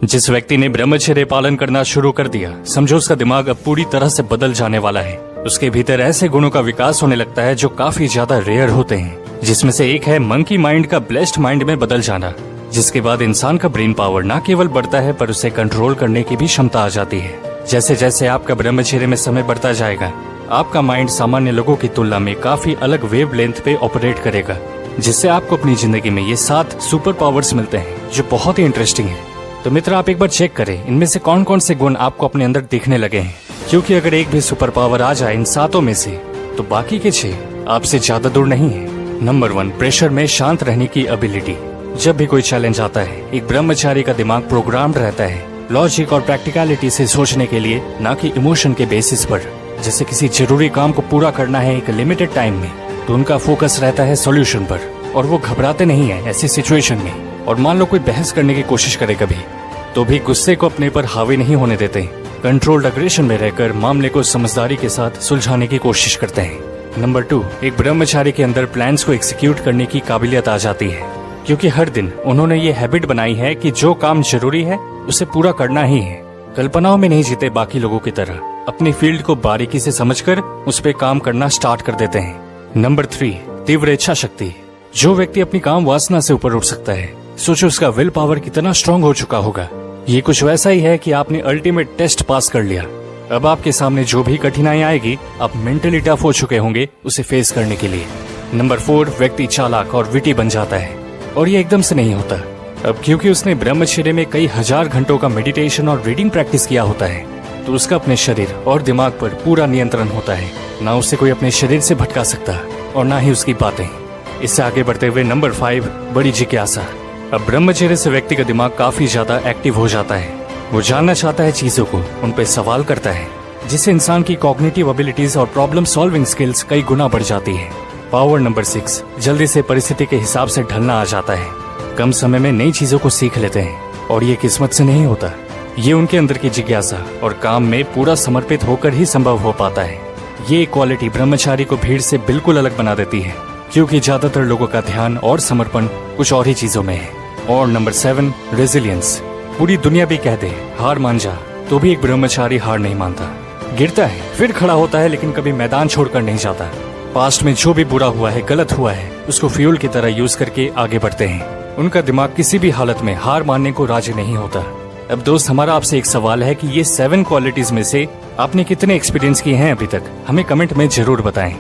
जिस व्यक्ति ने ब्रह्मचर्य पालन करना शुरू कर दिया, समझो उसका दिमाग अब पूरी तरह से बदल जाने वाला है। उसके भीतर ऐसे गुणों का विकास होने लगता है जो काफी ज्यादा रेयर होते हैं, जिसमें से एक है मंकी माइंड का ब्लेस्ड माइंड में बदल जाना, जिसके बाद इंसान का ब्रेन पावर न केवल बढ़ता है पर उसे कंट्रोल करने की भी क्षमता आ जाती है। जैसे जैसे आपका ब्रह्मचर्य में समय बढ़ता जाएगा, आपका माइंड सामान्य लोगों की तुलना में काफी अलग वेव लेंथ पे ऑपरेट करेगा, जिससे आपको अपनी जिंदगी में ये 7 सुपर पावर्स मिलते हैं जो बहुत ही इंटरेस्टिंग है। तो मित्र, आप एक बार चेक करें इनमें से कौन कौन से गुण आपको अपने अंदर दिखने लगे हैं, क्योंकि अगर एक भी सुपर पावर आ जाए इन 7 में से तो बाकी के 6 आपसे ज्यादा दूर नहीं है। नंबर 1, प्रेशर में शांत रहने की एबिलिटी। जब भी कोई चैलेंज आता है, एक ब्रह्मचारी का दिमाग प्रोग्राम्ड रहता है लॉजिक और प्रैक्टिकलिटी से सोचने के लिए, न कि इमोशन के बेसिस पर। जैसे किसी जरूरी काम को पूरा करना है एक लिमिटेड टाइम में, तो उनका फोकस रहता है सॉल्यूशन पर और वो घबराते नहीं है ऐसी सिचुएशन में। और मान लो कोई बहस करने की कोशिश करे कभी, तो भी गुस्से को अपने पर हावी नहीं होने देते। कंट्रोल्ड अग्रेशन में रहकर मामले को समझदारी के साथ सुलझाने की कोशिश करते हैं। नंबर 2, एक ब्रह्मचारी के अंदर प्लान्स को एग्जीक्यूट करने की काबिलियत आ जाती है, क्योंकि हर दिन उन्होंने ये हैबिट बनाई है कि जो काम जरूरी है उसे पूरा करना ही है। कल्पनाओं में नहीं जीते बाकी लोगों की तरह, अपनी फील्ड को बारीकी से समझकर उस पर काम करना स्टार्ट कर देते हैं। नंबर 3, तीव्र इच्छा शक्ति। जो व्यक्ति अपनी काम वासना से ऊपर उठ सकता है, सोचो उसका विल पावर कितना स्ट्रांग हो चुका होगा। ये कुछ वैसा ही है कि आपने अल्टीमेट टेस्ट पास कर लिया। अब आपके सामने जो भी कठिनाई आएगी, आप मेंटली टफ हो चुके होंगे उसे फेस करने के लिए। नंबर 4, व्यक्ति चालाक और विटी बन जाता है, और ये एकदम से नहीं होता। अब क्योंकि उसने ब्रह्मचर्य में कई हजार घंटों का मेडिटेशन और रीडिंग प्रैक्टिस किया होता है, तो उसका अपने शरीर और दिमाग पर पूरा नियंत्रण होता है। ना उसे कोई अपने शरीर से भटका सकता और ना ही उसकी बातें। इससे आगे बढ़ते हुए नंबर 5, बड़ी जिज्ञासा। अब ब्रह्मचर्य से व्यक्ति का दिमाग काफी ज्यादा एक्टिव हो जाता है। वो जानना चाहता है चीजों को, उन पे सवाल करता है, जिससे इंसान की कॉग्निटिव एबिलिटीज और प्रॉब्लम सॉल्विंग स्किल्स कई गुना बढ़ जाती है। पावर नंबर 6, जल्दी से परिस्थिति के हिसाब से ढलना आ जाता है। कम समय में नई चीजों को सीख लेते हैं, और ये किस्मत से नहीं होता, ये उनके अंदर की जिज्ञासा और काम में पूरा समर्पित होकर ही संभव हो पाता है। ये क्वालिटी ब्रह्मचारी को भीड़ से बिल्कुल अलग बना देती है, क्योंकि ज्यादातर लोगों का ध्यान और समर्पण कुछ और ही चीजों में है। और नंबर 7, रेजिलियंस। पूरी दुनिया भी कह दे हार मान जा, तो भी एक ब्रह्मचारी हार नहीं मानता। गिरता है फिर खड़ा होता है, लेकिन कभी मैदान छोड़कर नहीं जाता। पास्ट में जो भी बुरा हुआ है, गलत हुआ है, उसको फ्यूल की तरह यूज करके आगे बढ़ते हैं। उनका दिमाग किसी भी हालत में हार मानने को राजी नहीं होता। अब दोस्त, हमारा आपसे एक सवाल है कि ये 7 क्वालिटीज में से आपने कितने एक्सपीरियंस किए हैं अभी तक? हमें कमेंट में जरूर बताएं।